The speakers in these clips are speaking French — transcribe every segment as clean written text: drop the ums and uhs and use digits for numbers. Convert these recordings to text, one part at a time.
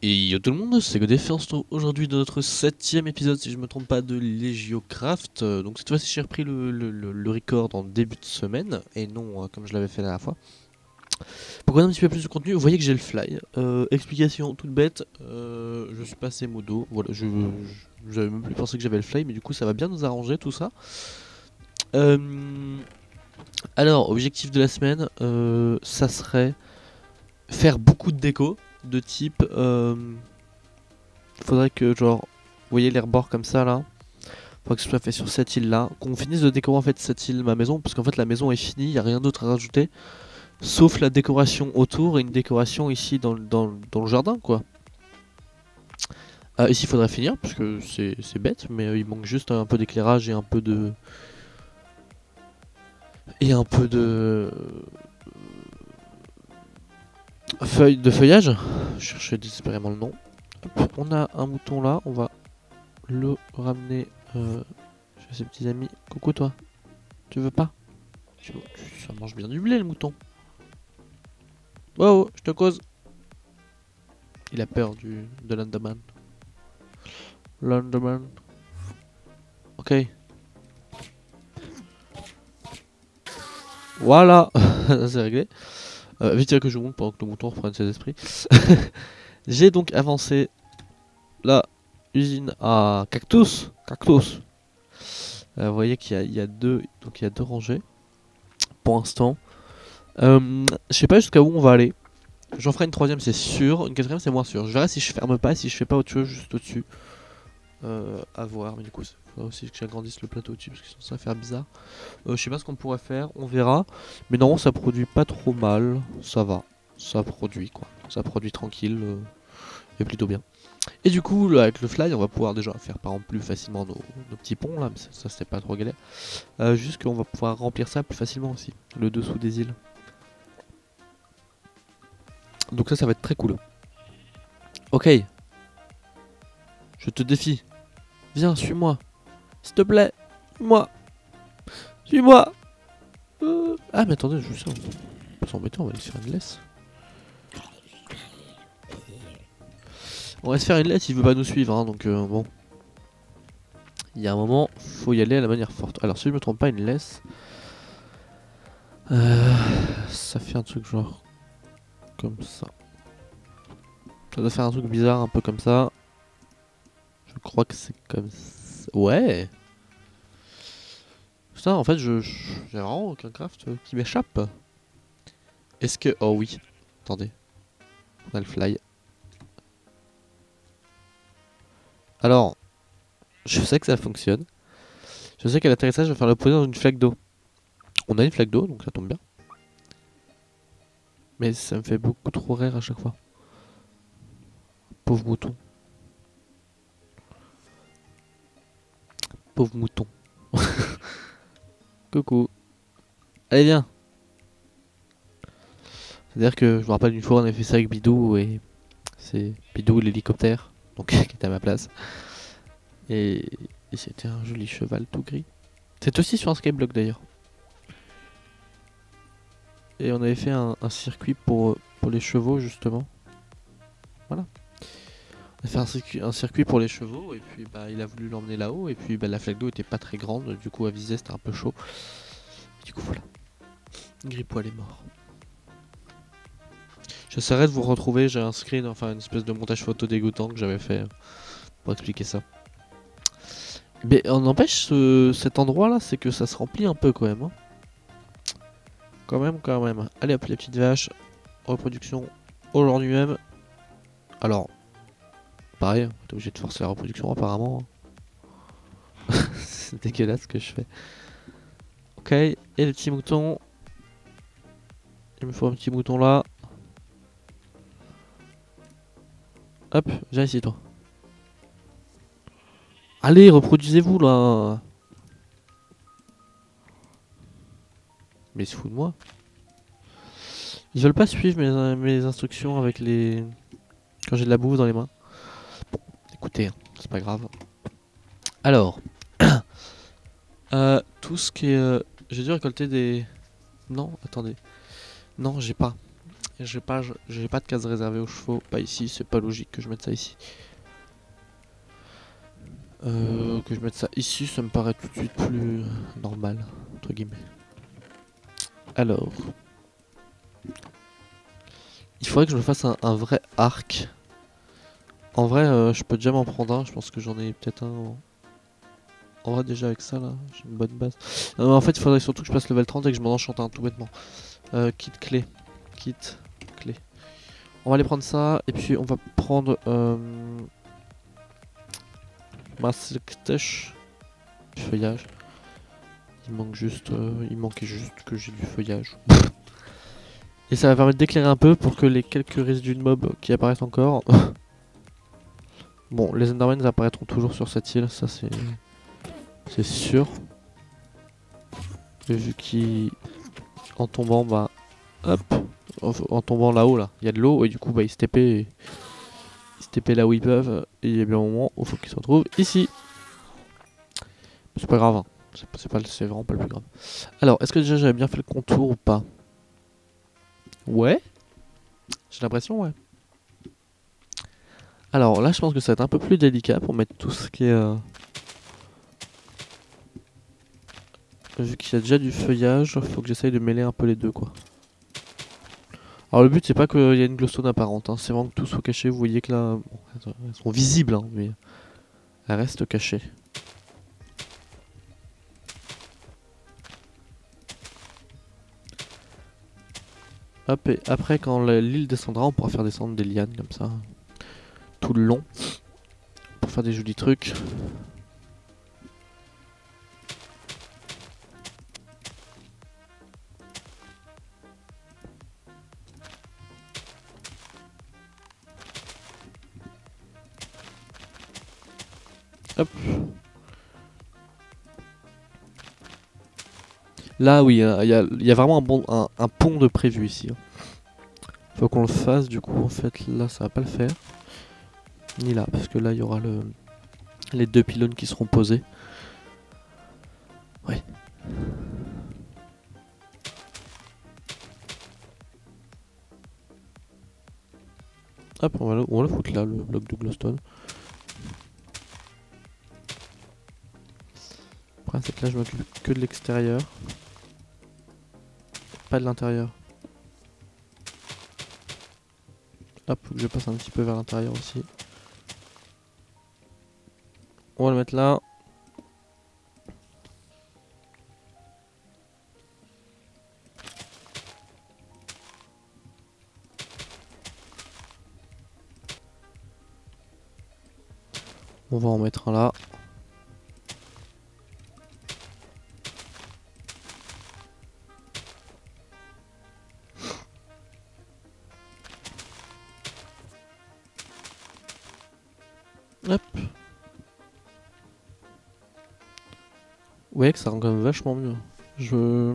Et yo tout le monde, c'est Godef, on se retrouve aujourd'hui dans notre 7ème épisode, si je me trompe pas, de Legiocraft. Donc cette fois-ci j'ai repris le record en début de semaine, et non comme je l'avais fait la dernière fois. Pour qu'on ait un petit peu plus de contenu, vous voyez que j'ai le fly. Explication toute bête, je suis passé modo, voilà, j'avais même plus pensé que j'avais le fly, mais du coup ça va bien nous arranger tout ça. Alors, objectif de la semaine, ça serait faire beaucoup de déco, de type... faudrait que genre, vous voyez les rebords comme ça là, faudrait que ce soit fait sur cette île là, qu'on finisse de décorer en fait cette île, ma maison, parce qu'en fait la maison est finie, y a rien d'autre à rajouter, sauf la décoration autour et une décoration ici dans le jardin quoi. Ici il faudrait finir, parce que c'est bête, mais il manque juste un peu d'éclairage et un peu de... Et un peu de... de feuillage. Je cherchais désespérément le nom. Hop, on a un mouton là, on va le ramener chez ses petits amis. Coucou toi, tu veux pas? Ça mange bien du blé le mouton. Oh, je te cause. Il a peur de l'Underman. L'Underman. Ok. Voilà. C'est réglé. Vite fait que je monte pendant que le mouton reprenne ses esprits. J'ai donc avancé la usine à cactus. Cactus. Vous voyez qu'il y a deux, donc il y a deux rangées pour l'instant. Je sais pas jusqu'à où on va aller. J'en ferai une troisième, c'est sûr. Une quatrième, c'est moins sûr. Je verrai si je ferme pas, si je fais pas autre chose juste au-dessus. À voir, mais du coup, il faudra aussi que j'agrandisse le plateau au-dessus parce que sinon ça va faire bizarre. Je sais pas ce qu'on pourrait faire, on verra. Mais non, ça produit pas trop mal. Ça va. Ça produit quoi. Ça produit tranquille et plutôt bien. Et du coup, là, avec le fly, on va pouvoir déjà faire par exemple plus facilement nos petits ponts là. Mais ça c'est pas trop galère. Juste qu'on va pouvoir remplir ça plus facilement aussi. Le dessous des îles. Donc ça va être très cool. Ok. Je te défie. Viens, suis-moi. S'il te plaît. Suis-moi. Suis-moi. Ah, mais attendez, je sais. On peut s'embêter, on va aller se faire une laisse. On va se faire une laisse, il veut pas nous suivre, hein, donc bon. Il y a un moment, faut y aller à la manière forte. Alors, si je me trompe pas, une laisse. Ça fait un truc genre. Comme ça. Ça doit faire un truc bizarre, un peu comme ça. Je crois que c'est comme ça. Ouais! Putain, en fait, j'ai vraiment aucun craft qui m'échappe. Est-ce que. Oh oui. Attendez. On a le fly. Alors, je sais que ça fonctionne. Je sais qu'à l'atterrissage, je vais faire le poser dans une flaque d'eau. On a une flaque d'eau, donc ça tombe bien. Mais ça me fait beaucoup trop rire à chaque fois. Pauvre mouton. Pauvre mouton. Coucou. Allez, viens. C'est-à-dire que je me rappelle une fois, on avait fait ça avec Bidou et c'est Bidou l'hélicoptère, donc qui était à ma place. Et c'était un joli cheval tout gris. C'est aussi sur un skyblock d'ailleurs. Et on avait fait un circuit pour les chevaux justement. Voilà. On a fait un circuit pour les chevaux et puis bah, il a voulu l'emmener là-haut et puis bah, la flaque d'eau était pas très grande, du coup à viser c'était un peu chaud. Du coup voilà. Gripoil est mort. J'essaierai de vous retrouver, j'ai un screen, enfin une espèce de montage photo dégoûtant que j'avais fait pour expliquer ça. Mais on empêche cet endroit là, c'est que ça se remplit un peu quand même. Hein. Quand même. Allez hop, les petites vaches. Reproduction aujourd'hui même. Alors, pareil, t'es obligé de forcer la reproduction apparemment. C'est dégueulasse ce que je fais. Ok, et les petits moutons. Il me faut un petit mouton là. Hop, viens ici toi. Allez, reproduisez-vous là. Mais ils se foutent de moi. Ils veulent pas suivre mes instructions avec les... Quand j'ai de la bouffe dans les mains. Bon, écoutez, hein, c'est pas grave. Alors, tout ce qui est... j'ai dû récolter des... Non, attendez. Non, j'ai pas. Et j'ai pas de case réservée aux chevaux. Pas ici, c'est pas logique que je mette ça ici. Que je mette ça ici, ça me paraît tout de suite plus normal, entre guillemets. Alors, il faudrait que je me fasse un vrai arc. En vrai, je peux déjà m'en prendre un. Je pense que j'en ai peut-être un. En vrai, déjà avec ça là, j'ai une bonne base. Non, mais en fait, il faudrait surtout que je passe level 30 et que je m'en enchante un tout bêtement. Kit clé. Kit clé. On va aller prendre ça et puis on va prendre ma silktech du feuillage. Il manquait juste que j'ai du feuillage. Et ça va permettre d'éclairer un peu pour que les quelques résidus de mobs qui apparaissent encore. Bon, les Endermen apparaîtront toujours sur cette île, ça c'est sûr. Et vu qu'en tombant, bah, hop, en tombant là-haut là, il y a de l'eau et du coup bah ils se TP là où ils peuvent et il y a bien un moment où il faut qu'ils se retrouvent ici. C'est pas grave, hein. C'est vraiment pas le plus grave. Alors, est-ce que déjà j'avais bien fait le contour ou pas? Ouais, j'ai l'impression, ouais. Alors là, je pense que ça va être un peu plus délicat pour mettre tout ce qui est... Vu qu'il y a déjà du feuillage, faut que j'essaye de mêler un peu les deux, quoi. Alors le but, c'est pas qu'il y ait une glowstone apparente, hein. C'est vraiment que tout soit caché. Vous voyez que là... Bon, elles sont visibles, hein, mais elles restent cachées. Hop, et après, quand l'île descendra, on pourra faire descendre des lianes comme ça. Tout le long. Pour faire des jolis trucs. Hop. Là, oui, il y a vraiment un pont de prévu ici. Faut qu'on le fasse, du coup, en fait, là, ça va pas le faire. Ni là, parce que là, il y aura les deux pylônes qui seront posés. Ouais. Hop, on va le foutre là, le bloc de glowstone. Après, c'est que là, je m'occupe que de l'extérieur. Pas de l'intérieur. Hop, faut que je passe un petit peu vers l'intérieur aussi. On va le mettre là. On va en mettre un là. Hop. Ouais, que ça rend quand même vachement mieux. Je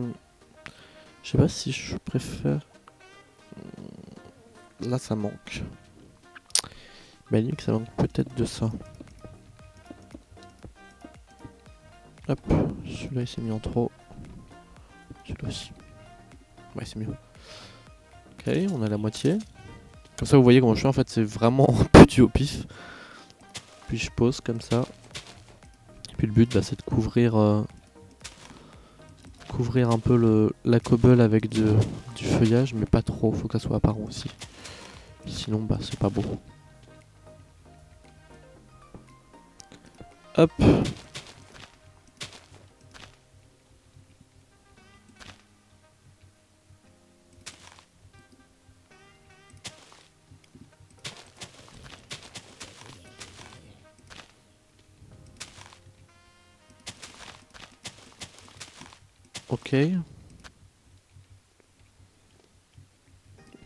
sais pas si je préfère. Là, ça manque. Mais il dit que ça manque peut-être de ça. Hop, celui-là il s'est mis en trop. Celui-là aussi. Ouais, c'est mieux. Ok, on a la moitié. Comme ça, vous voyez comment je fais. En fait, c'est vraiment petit au pif. Puis je pose comme ça. Et puis le but, bah, c'est de couvrir un peu la cobble avec du feuillage, mais pas trop. Faut que ça soit apparent aussi. Sinon, bah, c'est pas beau. Hop. Ok.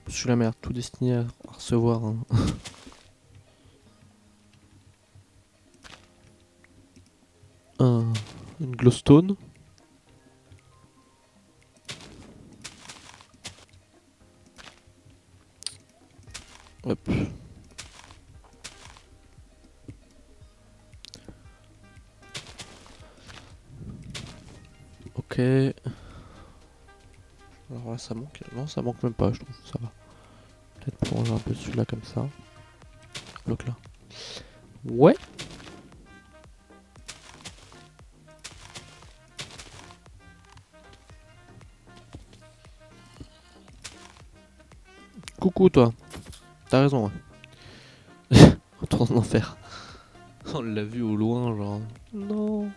Je suis la merde, tout destiné à recevoir une glowstone. Hop. Ok. Alors là ça manque. Non, ça manque même pas, je trouve. Ça va. changer un peu celui-là comme ça. Bloc là. Ouais. Coucou toi. T'as raison, ouais. Retourne en enfer. On l'a vu au loin, genre. Non.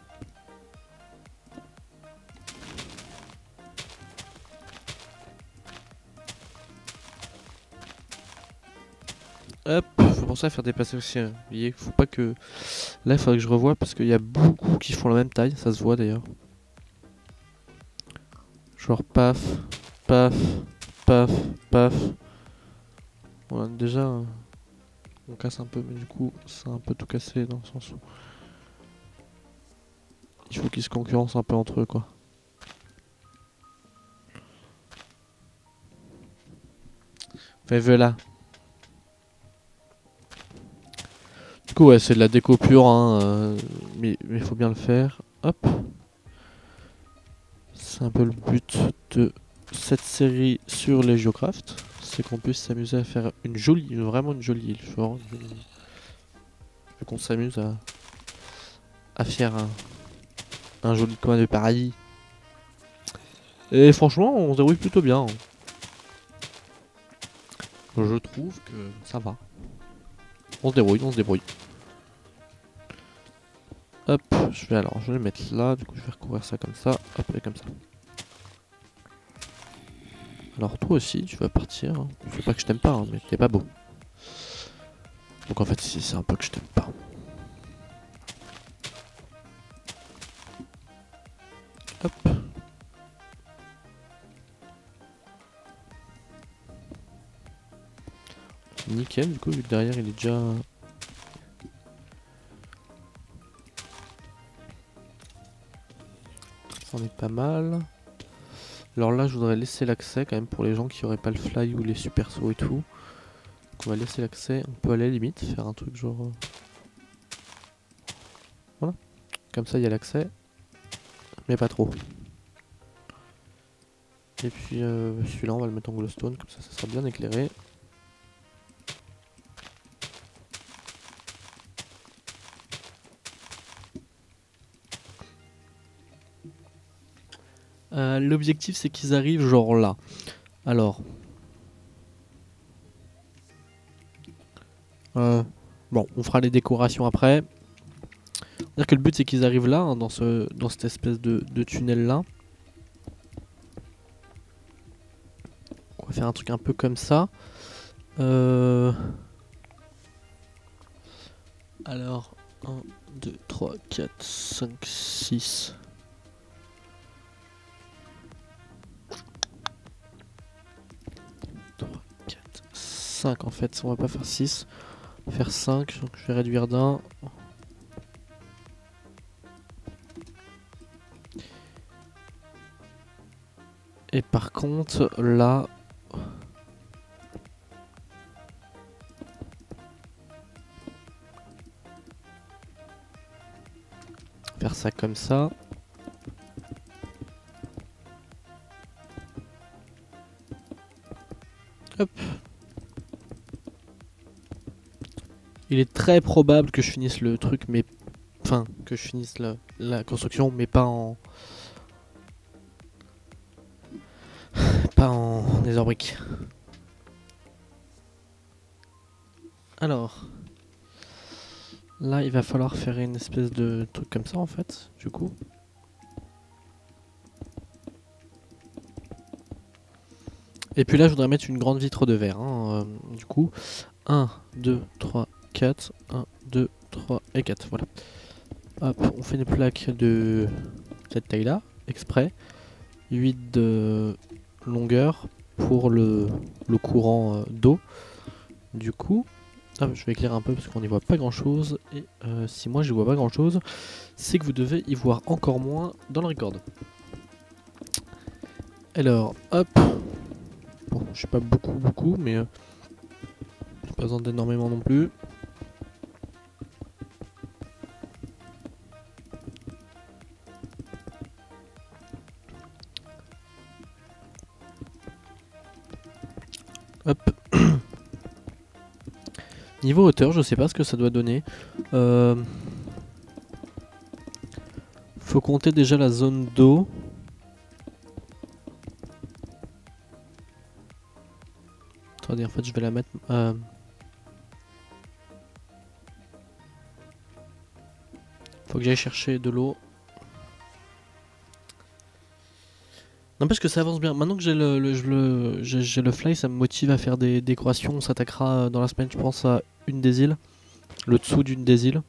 Hop, faut penser à faire dépasser aussi. Vous voyez, faut pas que. Là, il faudrait que je revoie parce qu'il y a beaucoup qui font la même taille, ça se voit d'ailleurs. Genre paf, paf, paf, paf. Voilà, déjà, on casse un peu, mais du coup, c'est un peu tout cassé dans le sens où il faut qu'ils se concurrencent un peu entre eux, quoi. Enfin, voilà. Du coup, ouais, c'est de la déco pure, hein, mais il faut bien le faire. Hop. C'est un peu le but de cette série sur les Geocraft, c'est qu'on puisse s'amuser à faire une jolie, vraiment une jolie île. Genre, qu'on s'amuse à faire un joli coin de paradis. Et franchement, on se débrouille plutôt bien. Je trouve que ça va. On se débrouille, on se débrouille. Hop, je vais le mettre là, du coup je vais recouvrir ça comme ça, hop, et comme ça. Alors toi aussi, tu vas partir. Je sais pas que je t'aime pas, hein, mais t'es pas beau. Donc en fait, si c'est un peu que je t'aime pas. Hop. Nickel, du coup, vu que derrière il est déjà... Ça en est pas mal. Alors là, je voudrais laisser l'accès quand même pour les gens qui auraient pas le fly ou les super sauts et tout. Donc on va laisser l'accès. On peut aller à la limite faire un truc genre... Voilà. Comme ça, il y a l'accès. Mais pas trop. Et puis celui-là, on va le mettre en glowstone. Comme ça sera bien éclairé. L'objectif, c'est qu'ils arrivent genre là. Alors... bon, on fera les décorations après. C'est-à-dire que le but c'est qu'ils arrivent là, hein, dans cette espèce de tunnel là. On va faire un truc un peu comme ça. Alors, 1, 2, 3, 4, 5, 6. En fait, on va pas faire 6, on va faire 5, donc je vais réduire d'un. Et par contre, là... Faire ça comme ça. Hop. Il est très probable que je finisse le truc, mais... Enfin, que je finisse la construction, mais pas en... Pas en netherbrick. Alors... Là, il va falloir faire une espèce de truc comme ça, en fait, du coup. Et puis là, je voudrais mettre une grande vitre de verre, hein, du coup. 1, 2, 3, 4. 1, 2, 3 et 4, voilà. Hop, on fait une plaque de cette taille-là, exprès. 8 de longueur pour le courant d'eau. Du coup, hop, je vais éclairer un peu parce qu'on n'y voit pas grand-chose. Et si moi je vois pas grand-chose, c'est que vous devez y voir encore moins dans le record. Alors, hop. Bon, je sais pas beaucoup, mais j'ai pas besoin d'énormément non plus. Hop. Niveau hauteur, je sais pas ce que ça doit donner. Faut compter déjà la zone d'eau. Attendez, en fait, je vais la mettre. Faut que j'aille chercher de l'eau. N'empêche que ça avance bien. Maintenant que j'ai le fly, ça me motive à faire des décorations. On s'attaquera dans la semaine, je pense, à une des îles. Le dessous d'une des îles.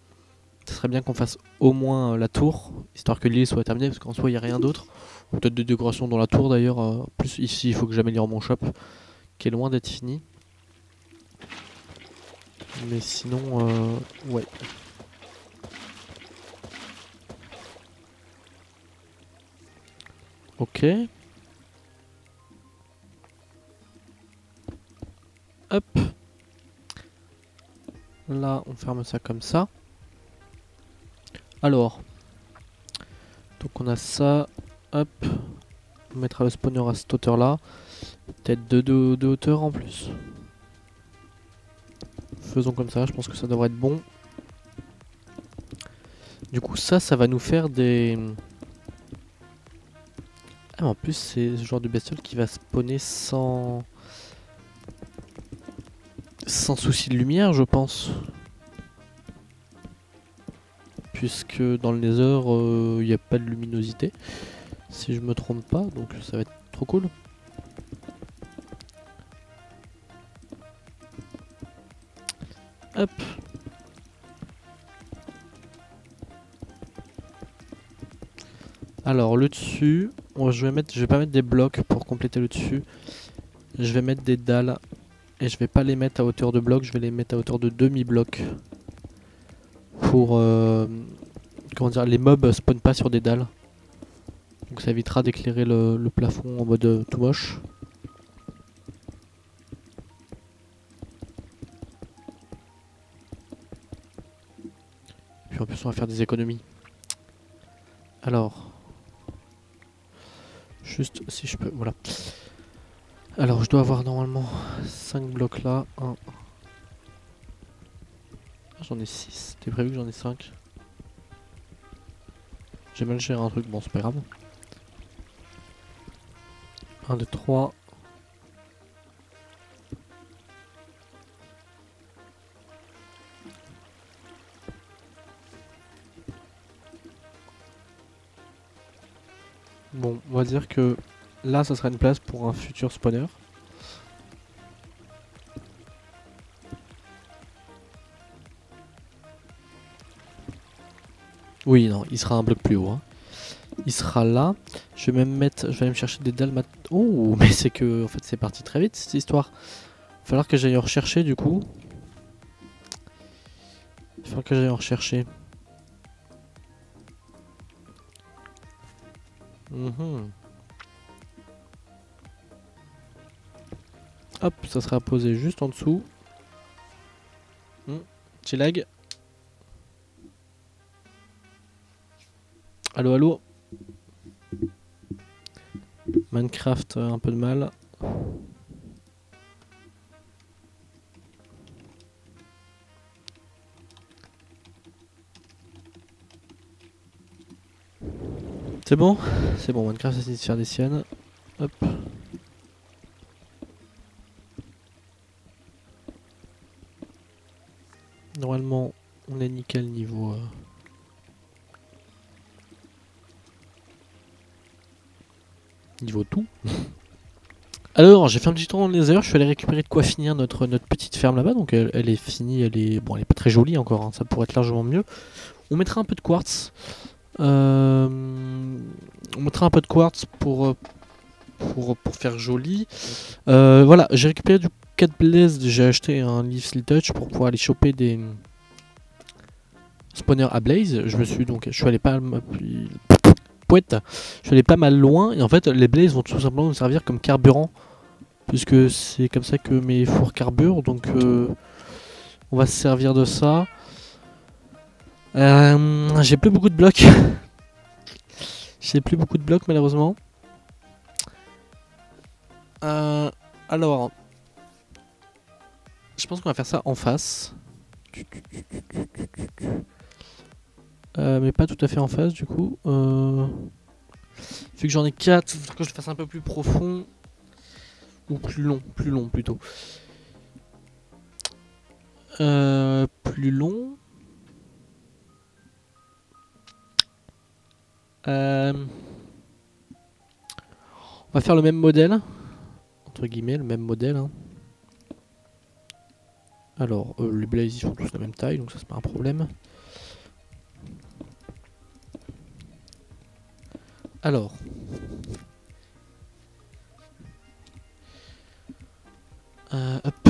Ce serait bien qu'on fasse au moins la tour, histoire que l'île soit terminée, parce qu'en soi, il n'y a rien d'autre. Ou peut-être des décorations dans la tour d'ailleurs. Plus ici, il faut que j'améliore mon shop, qui est loin d'être fini. Mais sinon, ouais. Ok. Hop. Là, on ferme ça comme ça. Alors. Donc on a ça. Hop. On mettra le spawner à cette hauteur là. Peut-être de hauteur en plus. Faisons comme ça, je pense que ça devrait être bon. Du coup ça va nous faire des... Ah, en plus c'est ce genre de bestiole qui va spawner sans souci de lumière, je pense. Puisque dans le Nether, il n'y a pas de luminosité. Si je me trompe pas, donc ça va être trop cool. Hop. Alors le dessus, je vais pas mettre des blocs pour compléter le dessus. Je vais mettre des dalles et je vais pas les mettre à hauteur de bloc, je vais les mettre à hauteur de demi-bloc. Pour comment dire, les mobs spawnent pas sur des dalles. Donc ça évitera d'éclairer le plafond en mode tout moche. Puis en plus on va faire des économies. Alors... Juste si je peux, voilà. Alors je dois avoir normalement 5 blocs là. 1. Ah, j'en ai 6, c'était prévu que j'en ai 5. J'ai mal géré un truc, bon c'est pas grave. 1, 2, 3. Bon, on va dire que là ça sera une place pour un futur spawner. Oui, non, il sera un bloc plus haut. Hein. Il sera là. Je vais même mettre, je vais aller me chercher des dalles. Oh, mais c'est que, en fait, c'est parti très vite cette histoire. Il va falloir que j'aille en rechercher du coup. Il va falloir que j'aille en rechercher. Hop, ça sera posé juste en dessous. Petit lag. Allo, allo. Minecraft, un peu de mal. C'est bon? C'est bon, Minecraft essaie de faire des siennes. Hop. Normalement, on est nickel niveau... niveau tout. Alors, j'ai fait un petit tour dans le Nether, je suis allé récupérer de quoi finir notre petite ferme là-bas. Donc elle est finie, bon, elle est pas très jolie encore, hein, ça pourrait être largement mieux. On mettra un peu de quartz. On mettra un peu de quartz pour faire joli. Voilà, j'ai récupéré du 4 blaze, j'ai acheté un Leafly Touch pour pouvoir aller choper des spawners à blaze. Je suis allé pas mal loin et en fait les blazes vont tout simplement nous servir comme carburant puisque c'est comme ça que mes fours carburent, donc on va se servir de ça. J'ai plus beaucoup de blocs. J'ai plus beaucoup de blocs malheureusement. Alors, je pense qu'on va faire ça en face. Mais pas tout à fait en face du coup. Vu que j'en ai 4, il faut que je le fasse un peu plus profond. Ou plus long plutôt. Plus long. On va faire le même modèle. Entre guillemets, le même modèle. Hein. Alors, les blazes ils sont tous de la même taille, donc ça c'est pas un problème. Alors. Hop.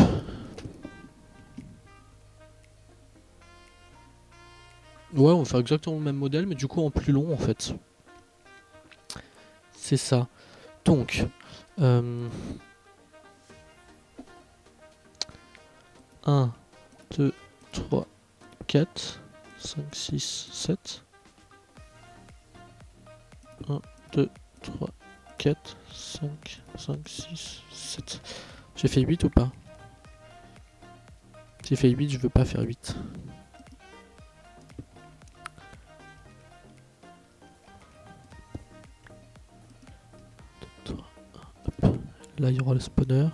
Ouais, on va faire exactement le même modèle, mais du coup en plus long en fait. C'est ça. Donc, 1, 2, 3, 4, 5, 6, 7. 1, 2, 3, 4, 5, 6, 7. J'ai fait 8 ou pas? J'ai fait 8, je veux pas faire 8. Là il y aura le spawner.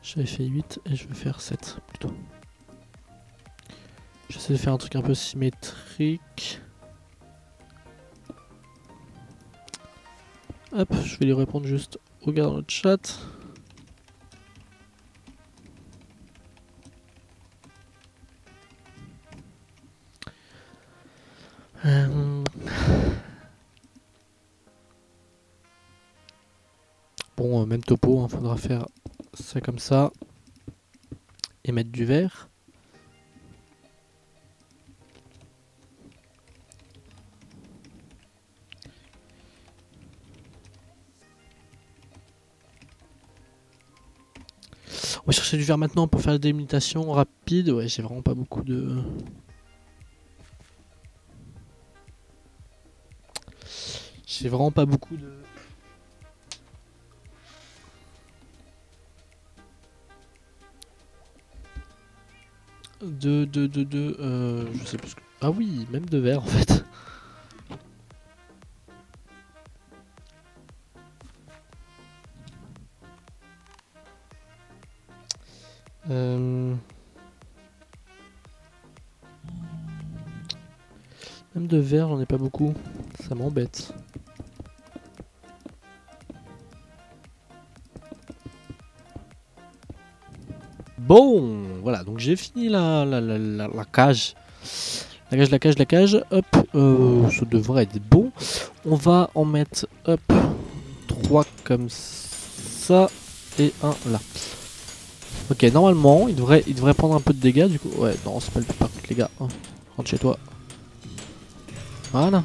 J'avais fait 8 et je vais faire 7 plutôt. J'essaie de faire un truc un peu symétrique. Hop, je vais lui répondre juste au gars dans le chat. Bon, même topo, hein, faudra faire ça comme ça. Et mettre du vert. On va chercher du vert maintenant pour faire la délimitation rapide. Ouais, j'ai vraiment pas beaucoup de... J'ai vraiment pas beaucoup de... je sais plus que... Ah oui, même de vert en fait. Même de vert, j'en ai pas beaucoup. Ça m'embête. Bon, voilà, donc j'ai fini la cage. La cage. Hop, ça devrait être bon. On va en mettre, hop, 3 comme ça et un là. Ok, normalement, il devrait prendre un peu de dégâts du coup. Ouais, non, c'est pas le but par contre, les gars. Rentre chez toi. Voilà.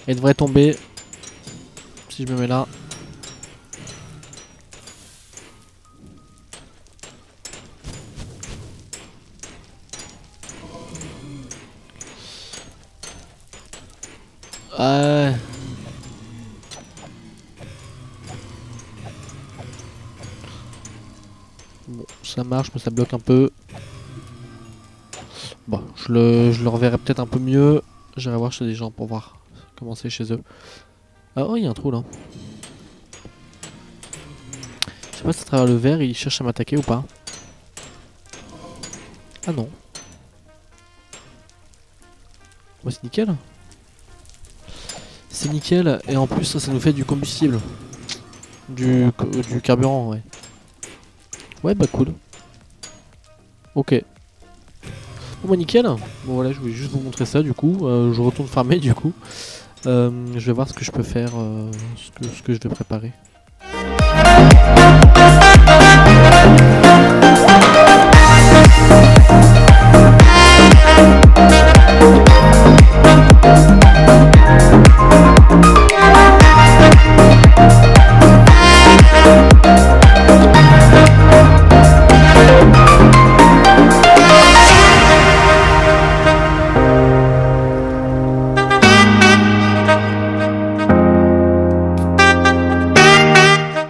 Il devrait tomber. Si je me mets là. Bon, ça marche, mais ça bloque un peu. Bon, je le reverrai peut-être un peu mieux. J'irai voir chez des gens pour voir comment c'est chez eux. Ah oh, il y a un trou là. Je sais pas si à travers le verre, il cherche à m'attaquer ou pas. Ah non. Ouais, c'est nickel. C'est nickel, et en plus ça nous fait du combustible. Du carburant, ouais. Ouais, bah cool. Ok. Bon bah nickel. Bon voilà, je voulais juste vous montrer ça du coup. Je retourne farmer du coup. Je vais voir ce que je peux faire, ce que je vais préparer.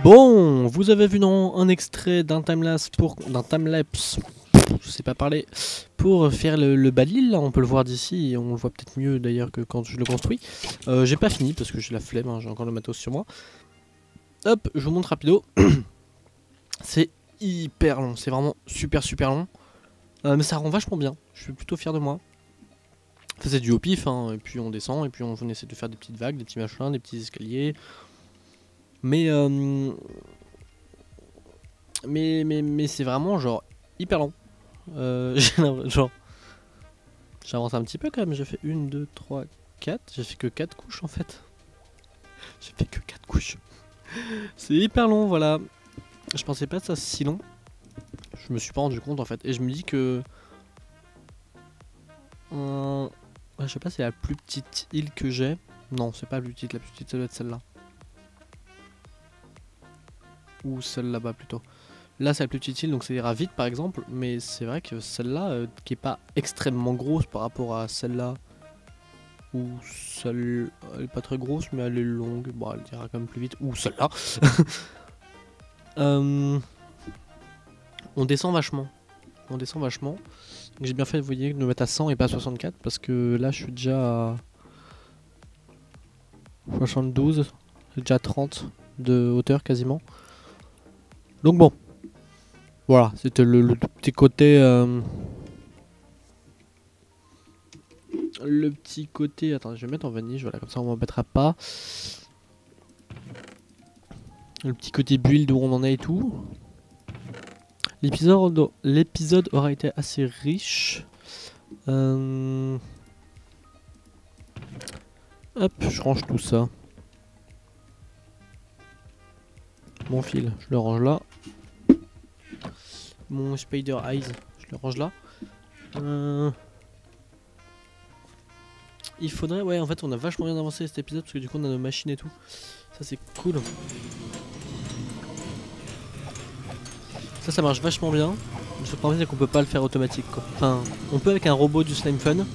Bon, vous avez vu non un extrait d'un timelapse je sais pas parler, pour faire le bas de l'île. Là, on peut le voir d'ici et on le voit peut-être mieux d'ailleurs que quand je le construis. J'ai pas fini parce que j'ai la flemme, hein, j'ai encore le matos sur moi. Hop, je vous montre rapido. C'est hyper long, c'est vraiment super long. Mais ça rend vachement bien, je suis plutôt fier de moi. Enfin, c'est du au pif, hein, et puis on descend, et puis on essaie de faire des petites vagues, des petits machins, des petits escaliers. Mais c'est vraiment genre hyper long. Genre, j'avance un petit peu quand même, j'ai fait 1, 2, 3, 4, j'ai fait que 4 couches en fait. J'ai fait que 4 couches. C'est hyper long, voilà. Je pensais pas que ça si long. Je me suis pas rendu compte en fait, et je me dis que... je sais pas, c'est la plus petite île que j'ai. Non, c'est pas la plus petite ça doit être celle-là. Ou celle là-bas plutôt. Là c'est la plus petite île donc ça ira vite par exemple, mais c'est vrai que celle-là qui est pas extrêmement grosse par rapport à celle-là, ou celle, elle est pas très grosse mais elle est longue, bon elle ira quand même plus vite, ou celle-là. On descend vachement, donc j'ai bien fait, vous voyez, de me mettre à 100 et pas à 64 parce que là je suis déjà à 72, j'ai déjà 30 de hauteur quasiment. Donc bon, voilà, c'était le petit côté... le petit côté... Attends, je vais mettre en vanille, voilà, comme ça on m'embêtera pas. Le petit côté build où on en est et tout. L'épisode aura été assez riche. Hop, je range tout ça. Mon fil, je le range là. Mon Spider Eyes, je le range là. Il faudrait... Ouais, en fait, on a vachement bien avancé cet épisode parce que du coup, on a nos machines et tout. Ça, c'est cool. Ça marche vachement bien. Le problème, c'est qu'on peut pas le faire automatique, quoi. Enfin, on peut avec un robot du Slime Fun.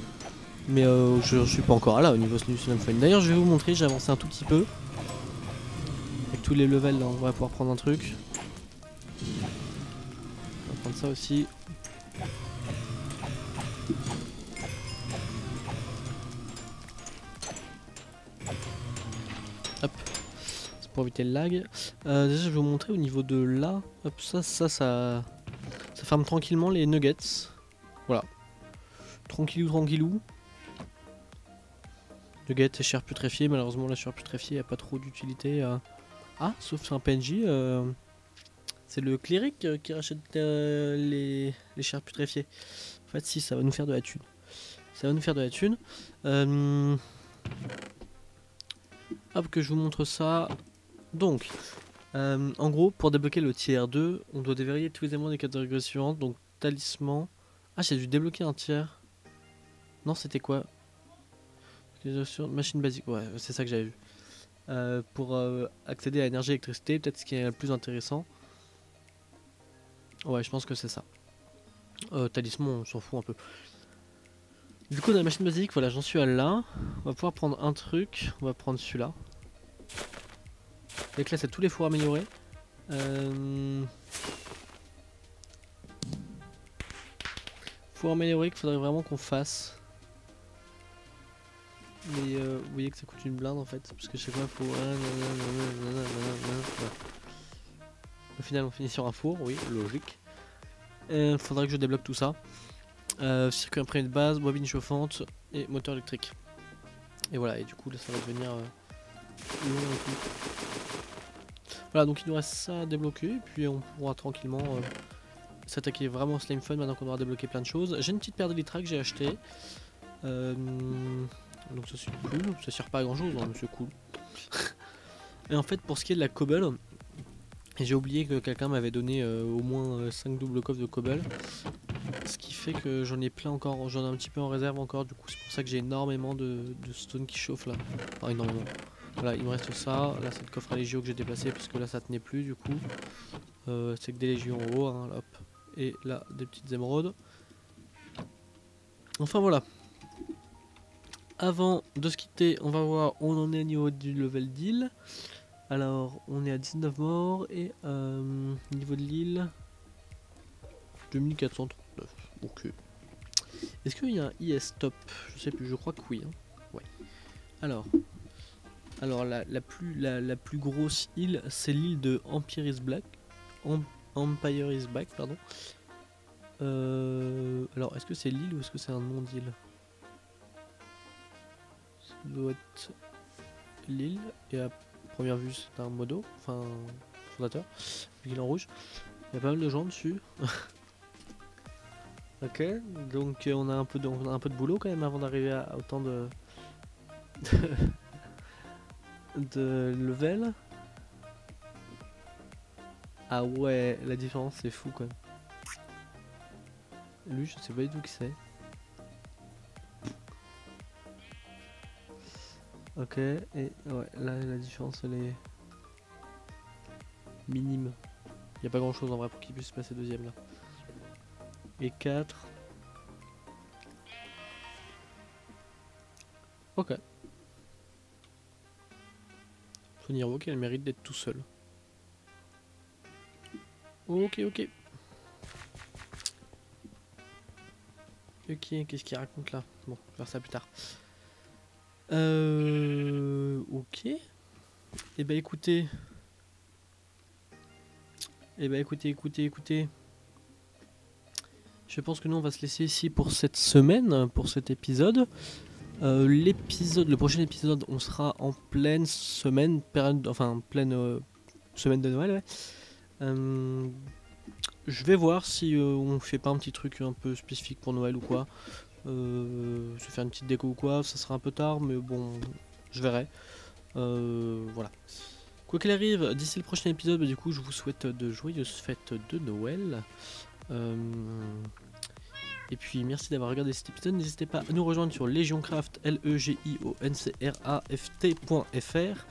Mais je suis pas encore là au niveau du Slime Fun. D'ailleurs, je vais vous montrer, j'ai avancé un tout petit peu. Avec tous les levels, là, on va pouvoir prendre un truc. On va prendre ça aussi. Hop, c'est pour éviter le lag. Déjà, je vais vous montrer au niveau de là. Hop, ça farme tranquillement les nuggets. Voilà. Tranquillou. Nuggets et chair putréfiée. Malheureusement, la chair putréfiée n'a pas trop d'utilité. Ah, sauf sur un PNJ. C'est le cléric qui rachète les chairs putréfiées. En fait, si, ça va nous faire de la thune. Hop, que je vous montre ça. Donc, en gros, pour débloquer le tiers 2, on doit déverrouiller tous les éléments des catégories suivantes. Donc, talisman. Ah, j'ai dû débloquer un tiers. Non, c'était quoi? Machine basique. Ouais, c'est ça que j'avais vu. Pour accéder à l'énergie et l'électricité, peut-être ce qui est le plus intéressant. Ouais, je pense que c'est ça. Talisman, on s'en fout un peu. Du coup, dans la machine basique, voilà, j'en suis à là. On va pouvoir prendre un truc. On va prendre celui-là. Donc là, c'est tous les fours améliorés. Fours améliorés qu'il faudrait vraiment qu'on fasse. Mais vous voyez que ça coûte une blinde en fait. Parce que chaque fois, il faut... Au final, on finit sur un four, oui, logique. Faudrait que je débloque tout ça. Circuit imprimé de base, bobine chauffante et moteur électrique. Et voilà, et du coup là ça va devenir long et tout. Voilà, donc il nous reste ça à débloquer, et puis on pourra tranquillement s'attaquer vraiment au Slime Fun maintenant qu'on aura débloqué plein de choses. J'ai une petite paire de litrax que j'ai acheté. Donc ça c'est cool, ça sert pas à grand chose, hein, mais c'est cool. Et en fait pour ce qui est de la cobble, j'ai oublié que quelqu'un m'avait donné au moins 5 doubles coffres de cobble. Ce qui fait que j'en ai plein encore, j'en ai un petit peu en réserve encore, du coup c'est pour ça que j'ai énormément de stone qui chauffe là. Enfin énormément. Voilà, il me reste ça, là c'est le coffre à légion que j'ai déplacé parce que là ça tenait plus du coup. C'est que des légions en haut, hein, hop. Et là des petites émeraudes. Enfin voilà. Avant de se quitter, on va voir où on en est au niveau du level d'île. Alors on est à 19 morts et niveau de l'île 2439. Ok. Est-ce qu'il y a un IS top? Je sais plus, je crois que oui. Hein. Ouais. Alors la plus grosse île, c'est l'île de Empire is Black. Empire is Back, pardon. Alors, est-ce que c'est l'île ou est-ce que c'est un nom d'île? Ça doit être l'île. Et à première vue, c'est un modo, enfin, fondateur, vu qu'il est en rouge. Il y a pas mal de gens dessus. Ok, donc on a un peu de boulot quand même avant d'arriver à autant de de level. Ah ouais, la différence c'est fou quand même. Lui, je sais pas du tout qui c'est. Ok, et ouais, là la différence elle est minime. Il n'y a pas grand chose en vrai pour qu'il puisse passer deuxième là. Et 4. Ok. Soniro qui a le mérite d'être tout seul. Ok, ok. Ok, qu'est-ce qu'il raconte là? Bon, on va faire ça plus tard. Ok. Et bah écoutez. Écoutez. Je pense que nous on va se laisser ici pour cette semaine, pour cet épisode. Le prochain épisode, on sera en pleine semaine, pleine semaine de Noël. Ouais. Je vais voir si on fait pas un petit truc un peu spécifique pour Noël ou quoi. Je vais faire une petite déco ou quoi. Ça sera un peu tard, mais bon, je verrai. Voilà. Quoi qu'il arrive, d'ici le prochain épisode, du coup, je vous souhaite de joyeuses fêtes de Noël. Et puis merci d'avoir regardé cet épisode. N'hésitez pas à nous rejoindre sur legioncraft, legioncraft.fr,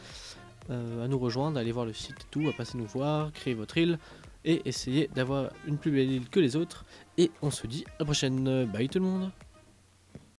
à nous rejoindre, à aller voir le site et tout, à passer nous voir, créer votre île et essayer d'avoir une plus belle île que les autres. Et on se dit à la prochaine. Bye tout le monde.